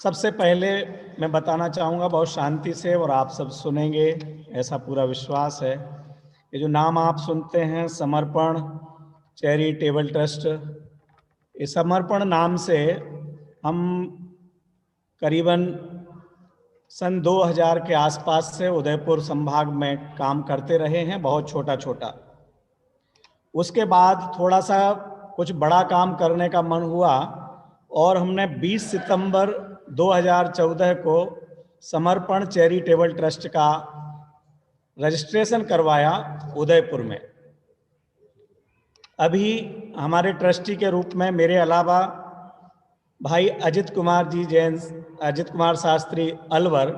सबसे पहले मैं बताना चाहूँगा बहुत शांति से, और आप सब सुनेंगे ऐसा पूरा विश्वास है। ये जो नाम आप सुनते हैं समर्पण चैरिटेबल ट्रस्ट, इस समर्पण नाम से हम करीबन सन 2000 के आसपास से उदयपुर संभाग में काम करते रहे हैं, बहुत छोटा छोटा। उसके बाद थोड़ा सा कुछ बड़ा काम करने का मन हुआ और हमने 20 सितंबर 2014 को समर्पण चैरिटेबल ट्रस्ट का रजिस्ट्रेशन करवाया उदयपुर में। अभी हमारे ट्रस्टी के रूप में मेरे अलावा भाई अजित कुमार जी जैन, अजित कुमार शास्त्री अलवर,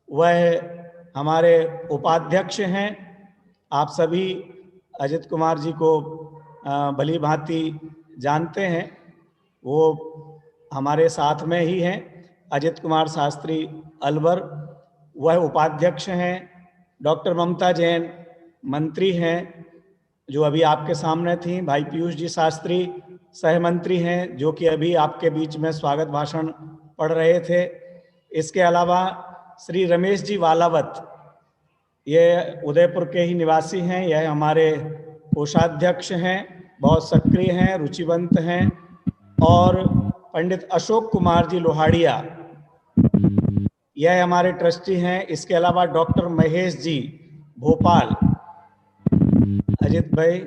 वह हमारे उपाध्यक्ष हैं। आप सभी अजित कुमार जी को भली भांति जानते हैं, वो हमारे साथ में ही हैं। अजित कुमार शास्त्री अलवर वह उपाध्यक्ष हैं। डॉक्टर ममता जैन मंत्री हैं, जो अभी आपके सामने थी। भाई पीयूष जी शास्त्री सहमंत्री हैं, जो कि अभी आपके बीच में स्वागत भाषण पढ़ रहे थे। इसके अलावा श्री रमेश जी वालावत, ये उदयपुर के ही निवासी हैं, यह हमारे कोषाध्यक्ष हैं, बहुत सक्रिय हैं, रुचिवंत हैं। और पंडित अशोक कुमार जी लोहाड़िया, यह हमारे ट्रस्टी हैं। इसके अलावा डॉक्टर महेश जी भोपाल। अजित भाई,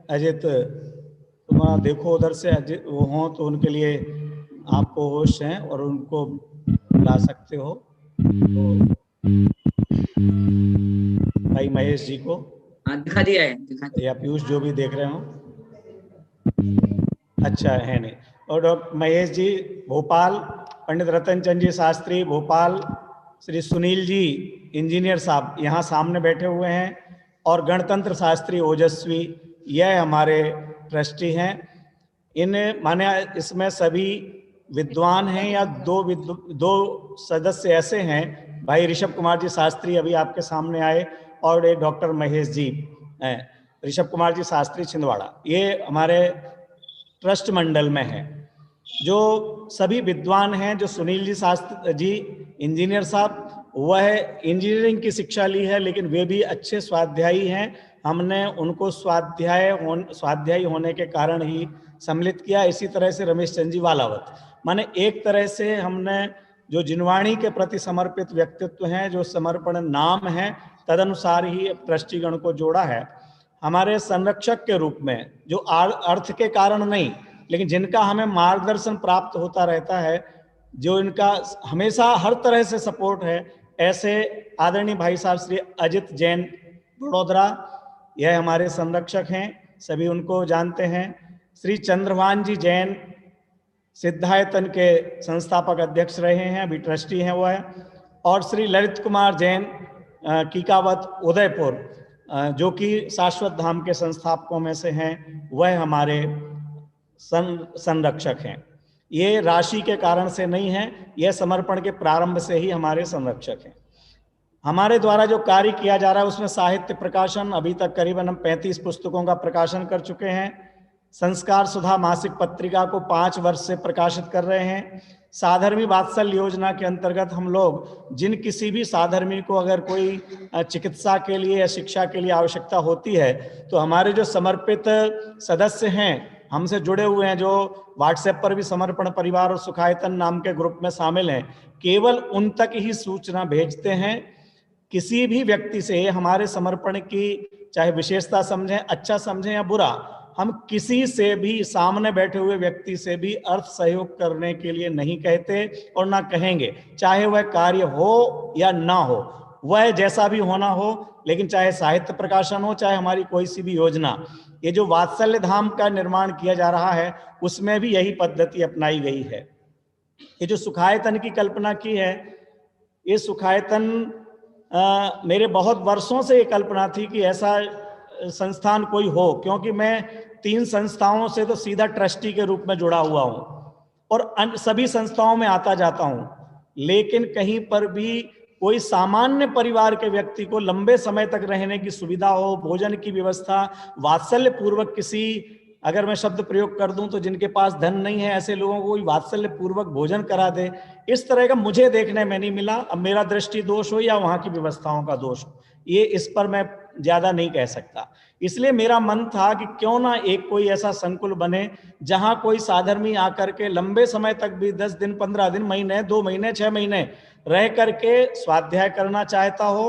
अजित तुम्हारा देखो उधर से, अजित वो हों तो उनके लिए आपको होश हैं और उनको बुला सकते हो। तो भाई महेश जी को दिखा दिया है, या पीयूष जो भी देख रहे हो, अच्छा है नहीं। और डॉक्टर महेश जी भोपाल, पंडित रतन चंद जी शास्त्री भोपाल, श्री सुनील जी इंजीनियर साहब यहाँ सामने बैठे हुए हैं, और गणतंत्र शास्त्री ओजस्वी, यह हमारे ट्रस्टी हैं। इन माने इसमें सभी विद्वान हैं, या दो सदस्य ऐसे हैं, भाई ऋषभ कुमार जी शास्त्री अभी आपके सामने आए, और एक डॉक्टर महेश जी हैं, ऋषभ कुमार जी शास्त्री छिंदवाड़ा, ये हमारे ट्रस्ट मंडल में है। जो सभी विद्वान हैं, जो सुनील जी शास्त्री जी इंजीनियर साहब, वह इंजीनियरिंग की शिक्षा ली है, लेकिन वे भी अच्छे स्वाध्यायी हैं। हमने उनको स्वाध्यायी होने के कारण ही सम्मिलित किया। इसी तरह से रमेश चंद जी वालावत, माने एक तरह से हमने जो जिनवाणी के प्रति समर्पित व्यक्तित्व हैं, जो समर्पण नाम है, तदनुसार ही ट्रस्टीगण को जोड़ा है। हमारे संरक्षक के रूप में, जो अर्थ के कारण नहीं, लेकिन जिनका हमें मार्गदर्शन प्राप्त होता रहता है, जो इनका हमेशा हर तरह से सपोर्ट है, ऐसे आदरणीय भाई साहब श्री अजित जैन बड़ोदरा, यह हमारे संरक्षक हैं, सभी उनको जानते हैं। श्री चंद्रभान जी जैन सिद्धायतन के संस्थापक अध्यक्ष रहे हैं, अभी ट्रस्टी हैं वह। और श्री ललित कुमार जैन कीकावत उदयपुर, जो कि शाश्वत धाम के संस्थापकों में से हैं, वह हमारे संरक्षक हैं। ये राशि के कारण से नहीं है, यह समर्पण के प्रारंभ से ही हमारे संरक्षक हैं। हमारे द्वारा जो कार्य किया जा रहा है उसमें साहित्य प्रकाशन, अभी तक करीबन हम 35 पुस्तकों का प्रकाशन कर चुके हैं। संस्कार सुधा मासिक पत्रिका को 5 वर्ष से प्रकाशित कर रहे हैं। साधर्मी वात्सल्य योजना के अंतर्गत हम लोग जिन किसी भी साधर्मी को अगर कोई चिकित्सा के लिए या शिक्षा के लिए आवश्यकता होती है, तो हमारे जो समर्पित सदस्य हैं, हमसे जुड़े हुए हैं, जो व्हाट्सएप पर भी समर्पण परिवार और सुखायतन नाम के ग्रुप में शामिल हैं, केवल उन तक ही सूचना भेजते हैं। किसी भी व्यक्ति से हमारे समर्पण की चाहे विशेषता समझें, अच्छा समझें या बुरा, हम किसी से भी, सामने बैठे हुए व्यक्ति से भी अर्थ सहयोग करने के लिए नहीं कहते और ना कहेंगे, चाहे वह कार्य हो या ना हो, वह जैसा भी होना हो। लेकिन चाहे साहित्य प्रकाशन हो, चाहे हमारी कोई सी भी योजना, ये जो वात्सल्य धाम का निर्माण किया जा रहा है, उसमें भी यही पद्धति अपनाई गई है। ये जो सुखायतन की कल्पना की है, ये सुखायतन मेरे बहुत वर्षों से ये कल्पना थी कि ऐसा संस्थान कोई हो, क्योंकि मैं 3 संस्थाओं से तो सीधा ट्रस्टी के रूप में जुड़ा हुआ हूं और सभी संस्थाओं में आता जाता हूं, लेकिन कहीं पर भी कोई सामान्य परिवार के व्यक्ति को लंबे समय तक रहने की सुविधा हो, भोजन की व्यवस्था, वात्सल्य पूर्वक किसी अगर मैं शब्द प्रयोग कर दूं तो जिनके पास धन नहीं है ऐसे लोगों को कोई वात्सल्य पूर्वक भोजन करा दे, इस तरह का मुझे देखने में नहीं मिला। अब मेरा दृष्टि दोष हो या वहां की व्यवस्थाओं का दोष हो, ये इस पर मैं ज्यादा नहीं कह सकता। इसलिए मेरा मन था कि क्यों ना एक कोई ऐसा संकुल बने जहां कोई साधर्मी आकर के लंबे समय तक भी 10 दिन, 15 दिन, महीने, 2 महीने, 6 महीने रह करके स्वाध्याय करना चाहता हो,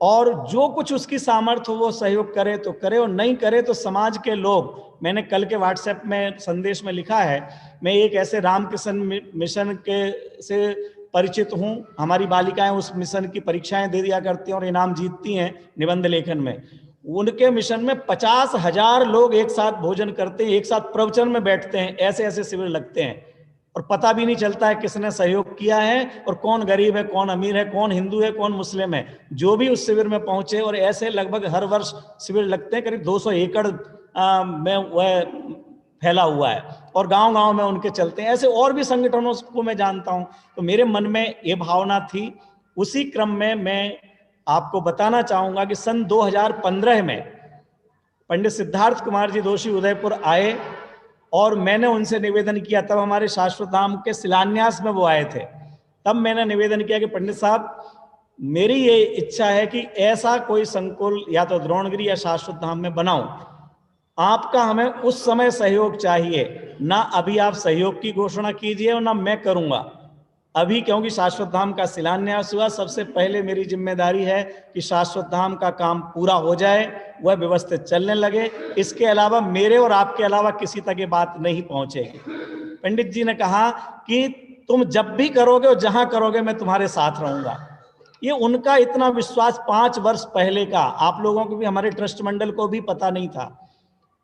और जो कुछ उसकी सामर्थ्य हो वो सहयोग करे तो करे, और नहीं करे तो समाज के लोग, मैंने कल के व्हाट्सएप में संदेश में लिखा है, मैं एक ऐसे रामकृष्ण मिशन के से परिचित हूं, हमारी बालिकाएं उस मिशन की परीक्षाएं दे दिया करती हैं और इनाम जीतती हैं निबंध लेखन में। उनके मिशन में 50,000 लोग एक साथ भोजन करते हैं, एक साथ प्रवचन में बैठते हैं, ऐसे ऐसे शिविर लगते हैं, और पता भी नहीं चलता है किसने सहयोग किया है और कौन गरीब है, कौन अमीर है, कौन हिंदू है, कौन मुस्लिम है, जो भी उस शिविर में पहुंचे। और ऐसे लगभग हर वर्ष शिविर लगते हैं, करीब 200 एकड़ में वह फैला हुआ है, और गांव गांव में उनके चलते हैं। ऐसे और भी संगठनों को मैं जानता हूं। तो मेरे मन में ये भावना थी। उसी क्रम में मैं आपको बताना चाहूंगा कि सन 2015 में पंडित सिद्धार्थ कुमार जी दोषी उदयपुर आए, और मैंने उनसे निवेदन किया, तब हमारे शाश्वत धाम के शिलान्यास में वो आए थे। तब मैंने निवेदन किया कि पंडित साहब, मेरी ये इच्छा है कि ऐसा कोई संकुल या तो द्रोणगिरी या शाश्वत धाम में बनाऊं। आपका हमें उस समय सहयोग चाहिए, ना अभी आप सहयोग की घोषणा कीजिए और ना मैं करूंगा अभी, क्योंकि शाश्वत धाम का शिलान्यास हुआ। सबसे पहले मेरी जिम्मेदारी है कि शाश्वत धाम का काम पूरा हो जाए, वह व्यवस्थित चलने लगे। इसके अलावा मेरे और आपके अलावा किसी तक ये बात नहीं पहुंचेगी। पंडित जी ने कहा कि तुम जब भी करोगे और जहां करोगे मैं तुम्हारे साथ रहूंगा। ये उनका इतना विश्वास 5 वर्ष पहले का, आप लोगों को भी, हमारे ट्रस्ट मंडल को भी पता नहीं था।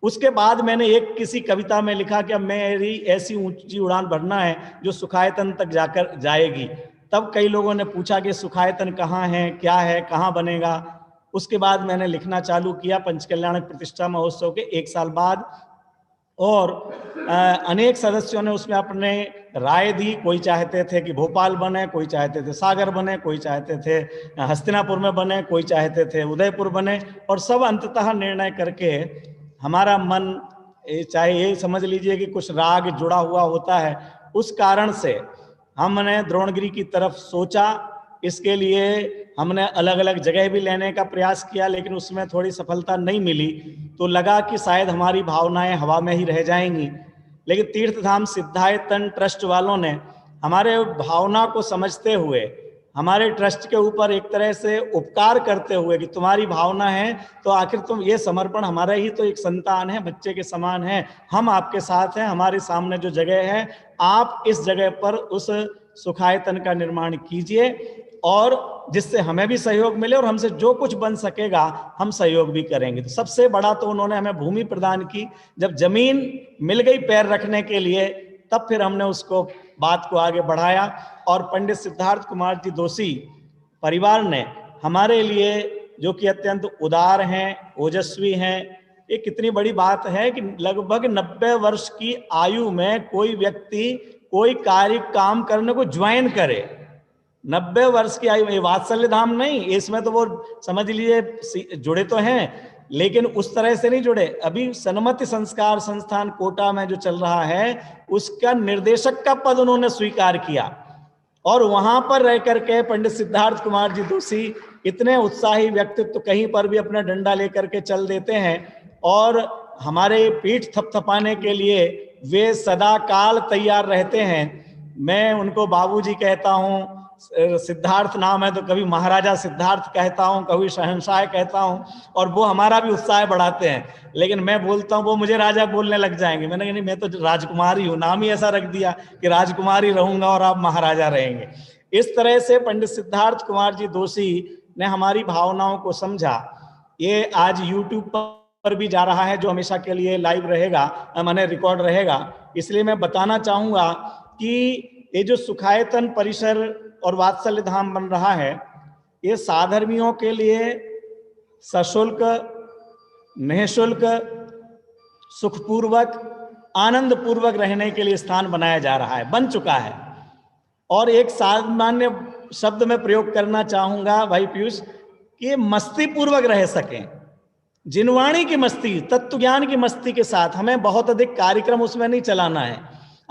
उसके बाद मैंने एक किसी कविता में लिखा कि अब मेरी ऐसी ऊंची उड़ान भरना है जो सुखायतन तक जाकर जाएगी। तब कई लोगों ने पूछा कि सुखायतन कहाँ है, क्या है, कहाँ बनेगा। उसके बाद मैंने लिखना चालू किया पंचकल्याणक प्रतिष्ठा महोत्सव के 1 साल बाद, और अनेक सदस्यों ने उसमें अपने राय दी। कोई चाहते थे कि भोपाल बने, कोई चाहते थे सागर बने, कोई चाहते थे हस्तिनापुर में बने, कोई चाहते थे उदयपुर बने, और सब अंततः निर्णय करके हमारा मन, चाहे ये समझ लीजिए कि कुछ राग जुड़ा हुआ होता है, उस कारण से हमने द्रोणगिरी की तरफ सोचा। इसके लिए हमने अलग अलग जगह भी लेने का प्रयास किया, लेकिन उसमें थोड़ी सफलता नहीं मिली। तो लगा कि शायद हमारी भावनाएं हवा में ही रह जाएंगी। लेकिन तीर्थधाम सिद्धायतन ट्रस्ट वालों ने हमारे भावना को समझते हुए, हमारे ट्रस्ट के ऊपर एक तरह से उपकार करते हुए कि तुम्हारी भावना है तो आखिर तुम, ये समर्पण, हमारा ही तो एक संतान है, बच्चे के समान है, हम आपके साथ हैं, हमारे सामने जो जगह है आप इस जगह पर उस सुखायतन का निर्माण कीजिए, और जिससे हमें भी सहयोग मिले और हमसे जो कुछ बन सकेगा हम सहयोग भी करेंगे। तो सबसे बड़ा तो उन्होंने हमें भूमि प्रदान की। जब जमीन मिल गई पैर रखने के लिए, तब फिर हमने उसको, बात को आगे बढ़ाया, और पंडित सिद्धार्थ कुमार जी दोषी परिवार ने हमारे लिए, जो कि अत्यंत उदार हैं, ओजस्वी हैं, ये कितनी बड़ी बात है कि लगभग 90 वर्ष की आयु में कोई व्यक्ति कोई कार्य काम करने को ज्वाइन करे। 90 वर्ष की आयु में, वात्सल्य धाम नहीं, इसमें तो वो समझ लीजिए जुड़े तो हैं, लेकिन उस तरह से नहीं जुड़े। अभी सन्मति संस्कार संस्थान कोटा में जो चल रहा है, उसका निर्देशक का पद उन्होंने स्वीकार किया, और वहां पर रह करके पंडित सिद्धार्थ कुमार जी दोषी इतने उत्साही व्यक्तित्व, कहीं पर भी अपना डंडा लेकर के चल देते हैं, और हमारे पीठ थपथपाने के लिए वे सदा काल तैयार रहते हैं। मैं उनको बाबूजी कहता हूँ, सिद्धार्थ नाम है तो कभी महाराजा सिद्धार्थ कहता हूँ, कभी शहंशाह कहता हूँ, और वो हमारा भी उत्साह बढ़ाते हैं। लेकिन मैं बोलता हूँ, वो मुझे राजा बोलने लग जाएंगे। मैंने कहा नहीं, मैं तो राजकुमार ही हूँ, नाम ही ऐसा रख दिया कि राजकुमार ही रहूंगा और आप महाराजा रहेंगे। इस तरह से पंडित सिद्धार्थ कुमार जी दोषी ने हमारी भावनाओं को समझा। ये आज यूट्यूब पर भी जा रहा है, जो हमेशा के लिए लाइव रहेगा, मैंने रिकॉर्ड रहेगा। इसलिए मैं बताना चाहूंगा कि ये जो सुखायतन परिसर और वात्सल्य धाम बन रहा है, ये साधर्मियों के लिए सशुल्क, निःशुल्क, सुखपूर्वक, आनंद पूर्वक रहने के लिए स्थान बनाया जा रहा है, बन चुका है। और एक सामान्य शब्द में प्रयोग करना चाहूंगा भाई पीयूष, कि मस्ती पूर्वक रह सकें। जिनवाणी की मस्ती, तत्व ज्ञान की मस्ती के साथ, हमें बहुत अधिक कार्यक्रम उसमें नहीं चलाना है।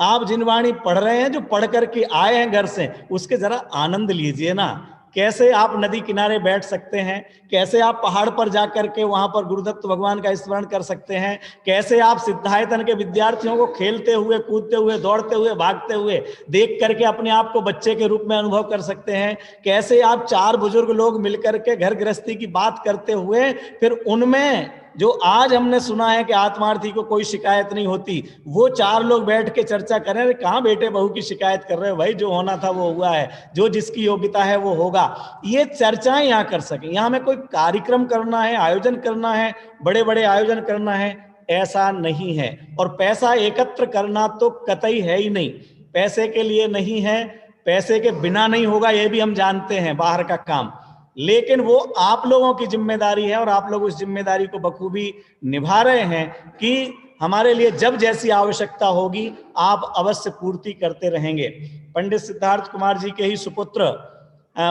आप जिनवाणी पढ़ रहे हैं, जो पढ़ करके आए हैं घर से, उसके जरा आनंद लीजिए ना। कैसे आप नदी किनारे बैठ सकते हैं, कैसे आप पहाड़ पर जाकर के वहां पर गुरुदत्त भगवान का स्मरण कर सकते हैं, कैसे आप सिद्धायतन के विद्यार्थियों को खेलते हुए, कूदते हुए, दौड़ते हुए, भागते हुए देख करके अपने आप को बच्चे के रूप में अनुभव कर सकते हैं, कैसे आप चार बुजुर्ग लोग मिलकर के घर गृहस्थी की बात करते हुए फिर उनमें जो आज हमने सुना है कि आत्मार्थी को कोई शिकायत नहीं होती, वो चार लोग बैठ के चर्चा करें, अरे कहाँ बेटे बहू की शिकायत कर रहे हो भाई, जो होना था वो हुआ है, जो जिसकी योग्यता है वो होगा। ये चर्चाएं यहाँ कर सकें। यहाँ हमें कोई कार्यक्रम करना है, आयोजन करना है, बड़े बड़े आयोजन करना है, ऐसा नहीं है। और पैसा एकत्र करना तो कतई है ही नहीं, पैसे के लिए नहीं है, पैसे के बिना नहीं होगा, ये भी हम जानते हैं, बाहर का काम। लेकिन वो आप लोगों की जिम्मेदारी है और आप लोग उस जिम्मेदारी को बखूबी निभा रहे हैं कि हमारे लिए जब जैसी आवश्यकता होगी आप अवश्य पूर्ति करते रहेंगे। पंडित सिद्धार्थ कुमार जी के ही सुपुत्र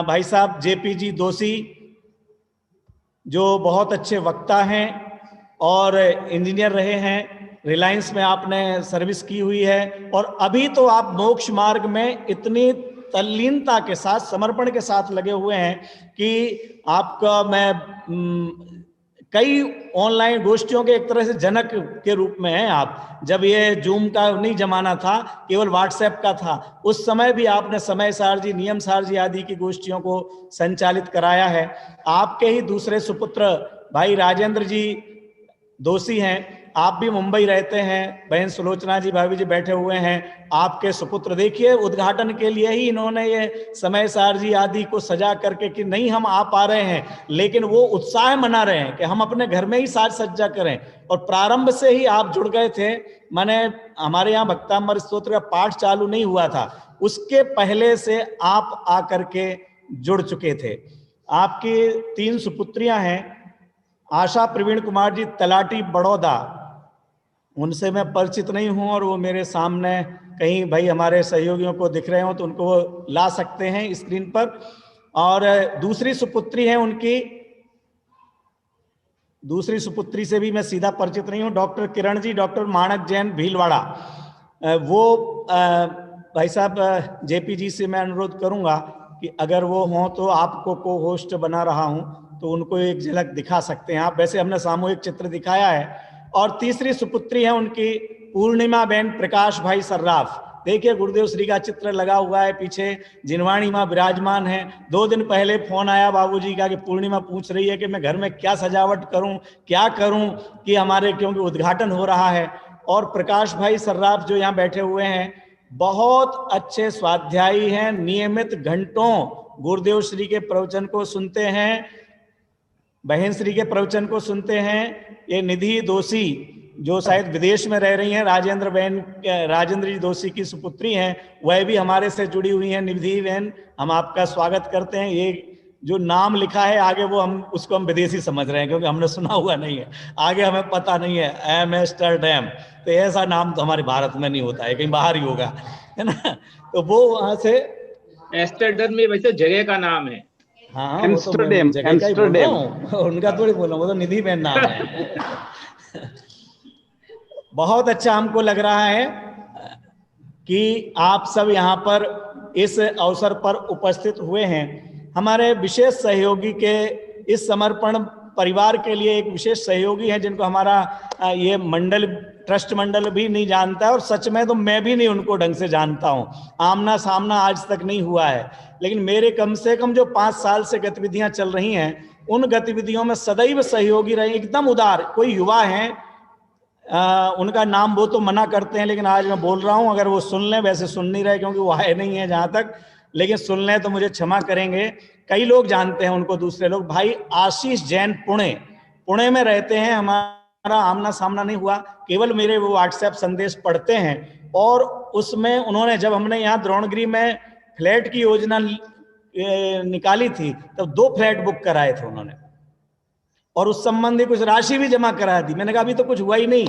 भाई साहब जेपी जी दोषी, जो बहुत अच्छे वक्ता हैं और इंजीनियर रहे हैं, रिलायंस में आपने सर्विस की हुई है, और अभी तो आप मोक्ष मार्ग में इतनी तल्लीनता के साथ, समर्पण के साथ लगे हुए हैं कि आपका मैं कई ऑनलाइन गोष्ठियों के एक तरह से जनक के रूप में हैं आप। जब ये जूम का नहीं जमाना था, केवल व्हाट्सएप का था, उस समय भी आपने समय सार जी, नियम सार जी आदि की गोष्ठियों को संचालित कराया है। आपके ही दूसरे सुपुत्र भाई राजेंद्र जी दोषी हैं, आप भी मुंबई रहते हैं, बहन सुलोचना जी, भाभी जी बैठे हुए हैं, आपके सुपुत्र देखिए उद्घाटन के लिए ही इन्होंने ये समय सार जी आदि को सजा करके कि नहीं हम आ पा रहे हैं, लेकिन वो उत्साह मना रहे हैं कि हम अपने घर में ही साज सज्जा करें। और प्रारंभ से ही आप जुड़ गए थे, माने हमारे यहाँ भक्तामर स्तोत्र का पाठ चालू नहीं हुआ था, उसके पहले से आप आकर के जुड़ चुके थे। आपकी 3 सुपुत्रियां हैं, आशा प्रवीण कुमार जी तलाटी बड़ौदा, उनसे मैं परिचित नहीं हूं और वो मेरे सामने कहीं भाई हमारे सहयोगियों को दिख रहे हो तो उनको वो ला सकते हैं स्क्रीन पर। और दूसरी सुपुत्री है उनकी, दूसरी सुपुत्री से भी मैं सीधा परिचित नहीं हूं, डॉक्टर किरण जी, डॉक्टर माणक जैन भीलवाड़ा। वो भाई साहब जेपी जी से मैं अनुरोध करूंगा कि अगर वो हों तो आपको को होस्ट बना रहा हूं तो उनको एक झलक दिखा सकते हैं आप, वैसे हमने सामूहिक चित्र दिखाया है। और तीसरी सुपुत्री है उनकी पूर्णिमा बहन प्रकाश भाई सर्राफ, देखिए गुरुदेव श्री का चित्र लगा हुआ है पीछे, जिनवाणी माँ विराजमान है। 2 दिन पहले फोन आया बाबूजी का कि पूर्णिमा पूछ रही है कि मैं घर में क्या सजावट करूं, क्या करूं कि हमारे, क्योंकि उद्घाटन हो रहा है। और प्रकाश भाई सर्राफ जो यहाँ बैठे हुए हैं, बहुत अच्छे स्वाध्यायी हैं, नियमित घंटों गुरुदेव श्री के प्रवचन को सुनते हैं, बहन श्री के प्रवचन को सुनते हैं। ये निधि दोषी जो शायद विदेश में रह रही हैं, राजेंद्र जी दोषी की सुपुत्री हैं, वह भी हमारे से जुड़ी हुई हैं। निधि बहन, हम आपका स्वागत करते हैं। ये जो नाम लिखा है आगे वो उसको हम विदेशी समझ रहे हैं क्योंकि हमने सुना हुआ नहीं है, आगे हमें पता नहीं है, एम्स्टर्डम, तो ऐसा नाम तो हमारे भारत में नहीं होता है, कहीं बाहर ही होगा, है ना। तो वो वहां से, एम्स्टर्डम में वैसे जगह का नाम है। हाँ एम्स्टर्डम, उनका थोड़ी बोल रहा हूँ, वो तो निधि बहन नाम है। बहुत अच्छा हमको लग रहा है कि आप सब यहाँ पर इस अवसर पर उपस्थित हुए हैं। हमारे विशेष सहयोगी के इस समर्पण परिवार के लिए एक विशेष सहयोगी हैं जिनको हमारा ये मंडल, ट्रस्ट मंडल भी नहीं जानता है, और सच में तो मैं भी नहीं उनको ढंग से जानता हूं, आमना सामना आज तक नहीं हुआ है। लेकिन मेरे कम से कम जो 5 साल से गतिविधियां चल रही हैं, उन गतिविधियों में सदैव सहयोगी रहे, एकदम उदार। कोई युवा हैं, उनका नाम वो तो मना करते हैं, लेकिन आज मैं बोल रहा हूं, अगर वो सुन लें, वैसे सुन नहीं रहे क्योंकि वो आए नहीं है जहां तक, लेकिन सुन लें तो मुझे क्षमा करेंगे। कई लोग जानते हैं उनको, दूसरे लोग, भाई आशीष जैन पुणे में रहते हैं, हमारा आमना सामना नहीं हुआ, केवल मेरे वो व्हाट्सएप संदेश पढ़ते हैं। और उसमें उन्होंने, जब हमने यहाँ द्रोणगिरी में फ्लैट की योजना निकाली थी, तब 2 फ्लैट बुक कराए थे उन्होंने, और उस संबंधी कुछ राशि भी जमा करा दी। मैंने कहा अभी तो कुछ हुआ ही नहीं।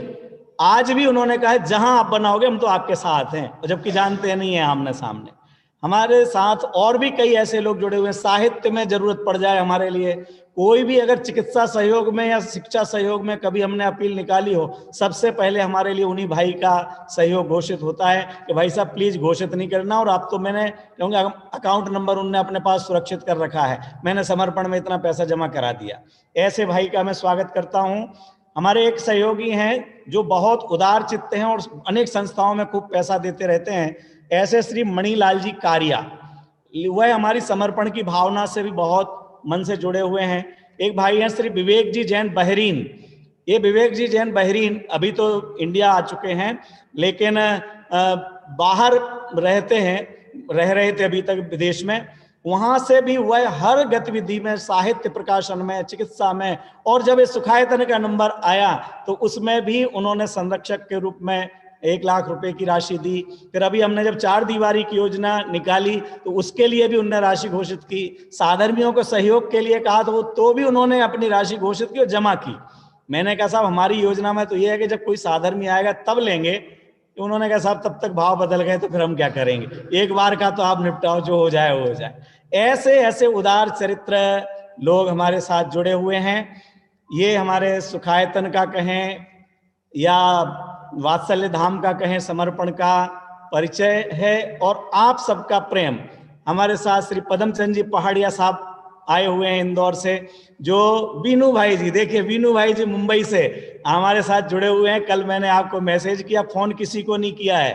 आज भी उन्होंने कहा जहां आप बनाओगे हम तो आपके साथ हैं, जबकि जानते नहीं है आमने सामने। हमारे साथ और भी कई ऐसे लोग जुड़े हुए हैं। साहित्य में जरूरत पड़ जाए हमारे लिए, कोई भी अगर चिकित्सा सहयोग में या शिक्षा सहयोग में कभी हमने अपील निकाली हो, सबसे पहले हमारे लिए उन्हीं भाई का सहयोग घोषित होता है कि भाई साहब प्लीज घोषित नहीं करना, और आप तो मैंने कहूँगा अकाउंट नंबर उनने अपने पास सुरक्षित कर रखा है, मैंने समर्पण में इतना पैसा जमा करा दिया। ऐसे भाई का मैं स्वागत करता हूँ। हमारे एक सहयोगी हैं जो बहुत उदार चित्त हैं और अनेक संस्थाओं में खूब पैसा देते रहते हैं, ऐसे श्री मणिलाल जी कारिया। वह हमारी समर्पण की भावना से भी बहुत मन से जुड़े हुए हैं। एक भाई हैं श्री विवेक जी जैन बहरीन। ये विवेक जी जैन बहरीन अभी तो इंडिया आ चुके हैं, लेकिन बाहर रहते हैं, रह रहे थे अभी तक विदेश में। वहां से भी वह हर गतिविधि में, साहित्य प्रकाशन में, चिकित्सा में, और जब इस सुखायतन का नंबर आया तो उसमें भी उन्होंने संरक्षक के रूप में 1 लाख रुपए की राशि दी। फिर अभी हमने जब 4 दीवारी की योजना निकाली तो उसके लिए भी उन्होंने राशि घोषित की। साधर्मियों को सहयोग के लिए कहा तो भी उन्होंने अपनी राशि घोषित की और जमा की। मैंने कहा साहब हमारी योजना में तो यह है कि जब कोई साधर्मी आएगा तब लेंगे। तो उन्होंने कहा साहब तब तक भाव बदल गए तो फिर हम क्या करेंगे, एक बार का तो आप निपटाओ, जो हो जाए वो हो जाए। ऐसे ऐसे उदार चरित्र लोग हमारे साथ जुड़े हुए हैं। ये हमारे सुखायतन का कहें या वात्सल्य धाम का कहें, समर्पण का परिचय है। और आप सबका प्रेम। हमारे साथ श्री पदमचंद जी पहाड़िया साहब आए हुए हैं इंदौर से, जो बीनू भाई जी, देखिए बीनू भाई जी मुंबई से हमारे साथ जुड़े हुए हैं। कल मैंने आपको मैसेज किया, फोन किसी को नहीं किया है,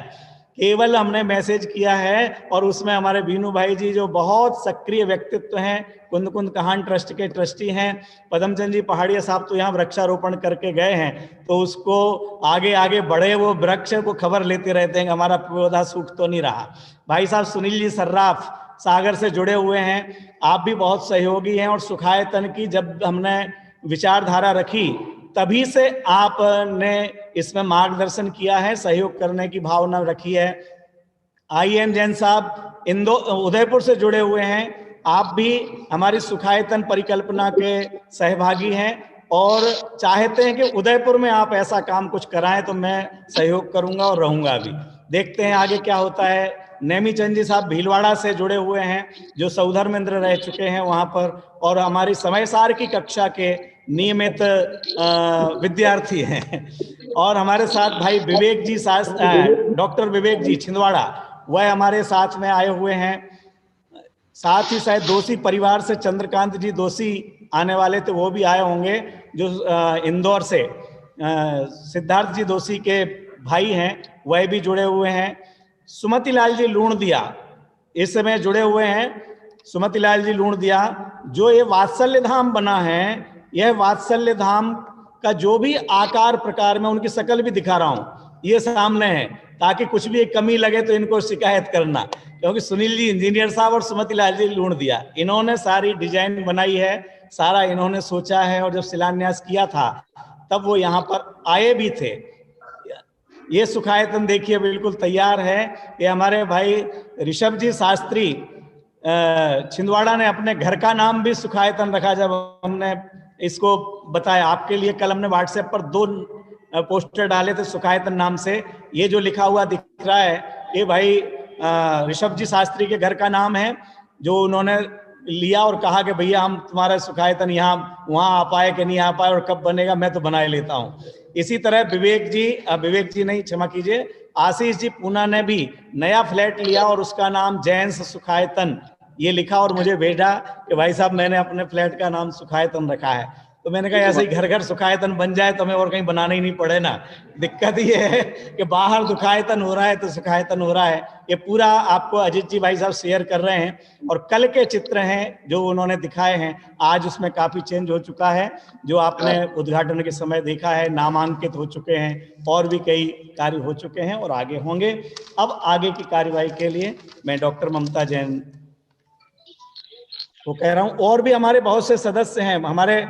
केवल हमने मैसेज किया है। और उसमें हमारे बीनू भाई जी जो बहुत सक्रिय व्यक्तित्व हैं, कुंद कुंद कहान ट्रस्ट के ट्रस्टी हैं। पदमचंद जी पहाड़िया साहब तो यहाँ वृक्षारोपण करके गए हैं, तो उसको आगे आगे बढ़े वो वृक्ष को खबर लेते रहते हैं, हमारा पौधा सूख तो नहीं रहा। भाई साहब सुनील जी सर्राफ सागर से जुड़े हुए हैं, आप भी बहुत सहयोगी हैं। और सुखायतन की जब हमने विचारधारा रखी तभी से आपने इसमें मार्गदर्शन किया है, सहयोग करने की भावना रखी है। IM जैन साहब उदयपुर से जुड़े हुए हैं, आप भी हमारी सुखायतन परिकल्पना के सहभागी हैं और चाहते हैं कि उदयपुर में आप ऐसा काम कुछ कराएं, तो मैं सहयोग करूंगा और रहूंगा भी। देखते हैं आगे क्या होता है। नेमीचंद जी साहब भीलवाड़ा से जुड़े हुए हैं, जो सौधर्मेंद्र रह चुके हैं वहां पर, और हमारी समयसार की कक्षा के नियमित विद्यार्थी हैं। और हमारे साथ भाई विवेक जी डॉक्टर विवेक जी छिंदवाड़ा, वह हमारे साथ में आए हुए हैं। साथ ही शायद दोषी परिवार से चंद्रकांत जी दोषी आने वाले थे, वो भी आए होंगे, जो इंदौर से सिद्धार्थ जी दोषी के भाई हैं, वह भी जुड़े हुए हैं। सुमतिलाल जी लूणदिया इस समय जुड़े हुए हैं। सुमतिलाल जी लूणदिया, जो ये वात्सल्य धाम बना है, यह वात्सल्य धाम का जो भी आकार प्रकार में, उनकी शक्ल भी दिखा रहा हूं, ये सामने है, ताकि कुछ भी कमी लगे तो इनको शिकायत करना, क्योंकि सुनील जी इंजीनियर साहब और सुमतिलाल जी लूणदिया, इन्होंने सारी डिजाइन बनाई है, सारा इन्होंने सोचा है। और जब शिलान्यास किया था तब वो यहाँ पर आए भी थे। ये सुखायतन देखिए बिल्कुल तैयार है। ये हमारे भाई ऋषभ जी शास्त्री छिंदवाड़ा ने अपने घर का नाम भी सुखायतन रखा। जब हमने इसको बताया आपके लिए, कल हमने व्हाट्सएप पर 2 पोस्टर डाले थे सुखायतन नाम से। ये जो लिखा हुआ दिख रहा है, ये भाई ऋषभ जी शास्त्री के घर का नाम है, जो उन्होंने लिया और कहा कि भैया हम तुम्हारा सुखायतन यहाँ वहाँ आ पाए कि नहीं आ पाए, और कब बनेगा मैं तो बना ही लेता हूँ। इसी तरह विवेक जी नहीं, क्षमा कीजिए, आशीष जी पूना ने भी नया फ्लैट लिया और उसका नाम जैन्स सुखायतन ये लिखा और मुझे भेजा कि भाई साहब मैंने अपने फ्लैट का नाम सुखायतन रखा है। तो मैंने कहा ऐसे ही घर घर सुखायतन बन जाए तो हमें और कहीं बनाना ही नहीं पड़े ना। दिक्कत ये है कि बाहर दुखायतन हो रहा है तो सुखायतन हो रहा है। ये पूरा आपको अजीत जी भाई साहब शेयर कर रहे हैं, और कल के चित्र हैं जो उन्होंने दिखाए हैं, आज उसमें काफी चेंज हो चुका है। जो आपने उद्घाटन के समय देखा है, नामांकित हो चुके हैं, और भी कई कार्य हो चुके हैं और आगे होंगे। अब आगे की कार्यवाही के लिए मैं डॉक्टर ममता जैन को कह रहा हूं। और भी हमारे बहुत से सदस्य हैं, हमारे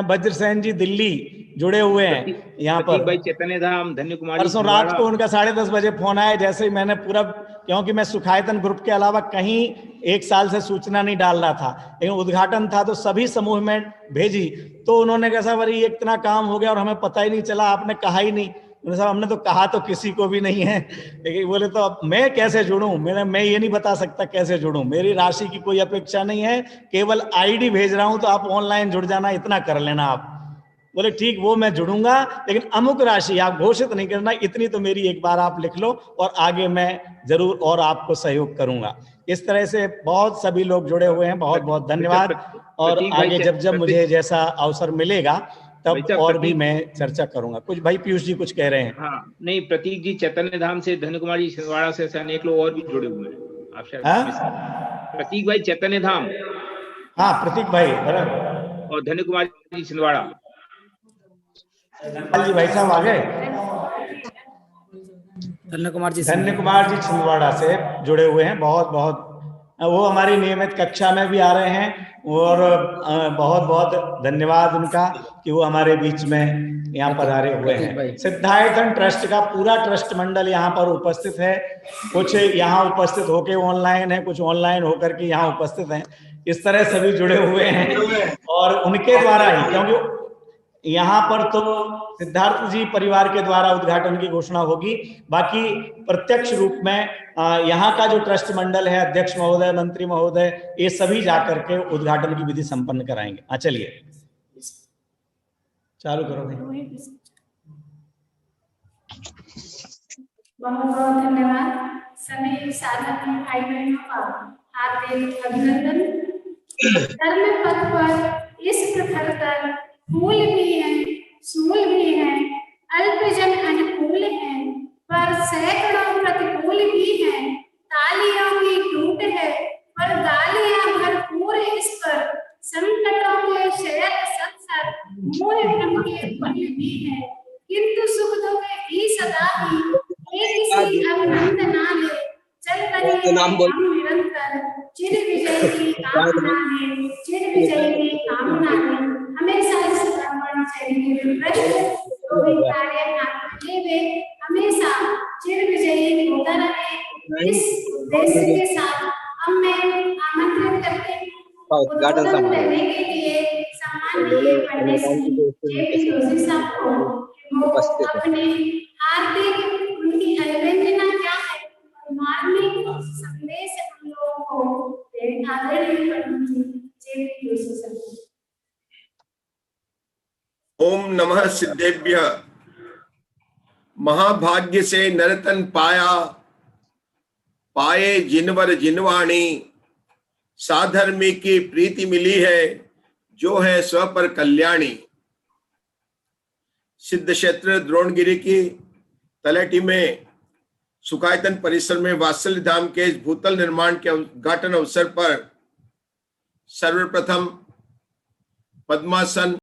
वज्रसेन जी दिल्ली जुड़े हुए हैं यहाँ पर। भाई चैतन्य धाम, धन्य कुमार, परसों रात को उनका 10:30 बजे फोन आया, जैसे ही मैंने पूरा, क्योंकि मैं सुखायतन ग्रुप के अलावा कहीं 1 साल से सूचना नहीं डाल रहा था, लेकिन उद्घाटन था तो सभी समूह में भेजी, तो उन्होंने कहा साहब अरे इतना काम हो गया और हमें पता ही नहीं चला, आपने कहा ही नहीं। उन्होंने साहब हमने तो कहा तो किसी को भी नहीं है, लेकिन बोले तो अब मैं कैसे जुड़ूं, मैं ये नहीं बता सकता कैसे जुड़ूं, मेरी राशि की कोई अपेक्षा नहीं है, केवल आईडी भेज रहा हूं, तो आप ऑनलाइन जुड़ जाना, इतना कर लेना आप। बोले ठीक, वो मैं जुड़ूंगा, लेकिन अमुक राशि आप घोषित नहीं करना, इतनी तो मेरी एक बार आप लिख लो, और आगे मैं जरूर और आपको सहयोग करूंगा। इस तरह से बहुत सभी लोग जुड़े हुए हैं, बहुत बहुत धन्यवाद। और प्रतीक भाई आगे जब जब मुझे जैसा अवसर मिलेगा तब वैसे और भी प्रतीक- मैं चर्चा करूंगा। कुछ भाई पीयूष जी कुछ कह रहे हैं। हाँ नहीं, प्रतीक जी चैतन्य धाम से, धन्य कुमार जी छिंदवाड़ा से, ऐसे अनेक लोग और भी जुड़े हुए हैं, आप शायद हाँ? मिस कर- प्रतीक भाई चैतन्य धाम हाँ प्रतीक भाई बराबर। और धन्य कुमार जी छिंदवाड़ा। धन्यपाल जी भाई साहब आ गए। धन्य कुमार जी धन्य कुमार जी छिंदवाड़ा से जुड़े हुए हैं, बहुत बहुत, वो हमारी नियमित कक्षा में भी आ रहे हैं, और बहुत बहुत धन्यवाद उनका कि वो हमारे बीच में यहाँ पधारे हुए हैं। सिद्धायतन ट्रस्ट का पूरा ट्रस्ट मंडल यहाँ पर उपस्थित है, कुछ यहाँ उपस्थित होके ऑनलाइन है, कुछ ऑनलाइन होकर के यहाँ उपस्थित हैं, इस तरह सभी जुड़े हुए हैं। और उनके द्वारा ही, क्योंकि यहाँ पर तो सिद्धार्थ जी परिवार के द्वारा उद्घाटन की घोषणा होगी, बाकी प्रत्यक्ष रूप में यहाँ का जो ट्रस्ट मंडल है, अध्यक्ष महोदय, मंत्री महोदय, ये सभी जाकर के उद्घाटन की विधि संपन्न कराएंगे। चलिए चालू करो भाई। बहुत बहुत धन्यवाद सभी साधक भाई बहनों का हार्दिक अभिनंदन। धर्म पथ पर इस प्रकार कर फूल भी है, सूल भी है, अल्पजन अनुकूल है, पर सैकड़ों प्रतिकूल भी है। तालियों की टूट है पर गालियां भरपूर इस पर, संकटों के शहर संसार मोह भ्रम के फल भी है, किंतु सुख दुख ही सदा ही एक सी अभिनंदना है। चल बने हम निरंतर चिर विजय की कामना है, चिर विजय की कामना है। हमेशा इस ब्राह्मण शैली में जो भी कार्य करते हुए हमेशा चिर विजयी होता रहे, इस उद्देश्य के साथ हम मैं आमंत्रित करते हैं उद्बोधन देने के लिए सम्माननीय पंडित श्री जेपी जोशी साहब को। वो अपने हार्दिक उनकी अभिनंदना क्या है, मार्मिक संदेश हम लोगों को आदरणीय पंडित जी जेपी जोशी साहब। ओम नमः सिद्धेभ्य। महाभाग्य से नरतन पाया, पाए जिनवर जिनवाणी, साधर्मी की प्रीति मिली है, जो है स्व पर कल्याणी। सिद्ध क्षेत्र द्रोणगिरी की तलहटी में सुखायतन परिसर में वात्सल्य धाम के इस भूतल निर्माण के उद्घाटन अवसर पर सर्वप्रथम पद्मासन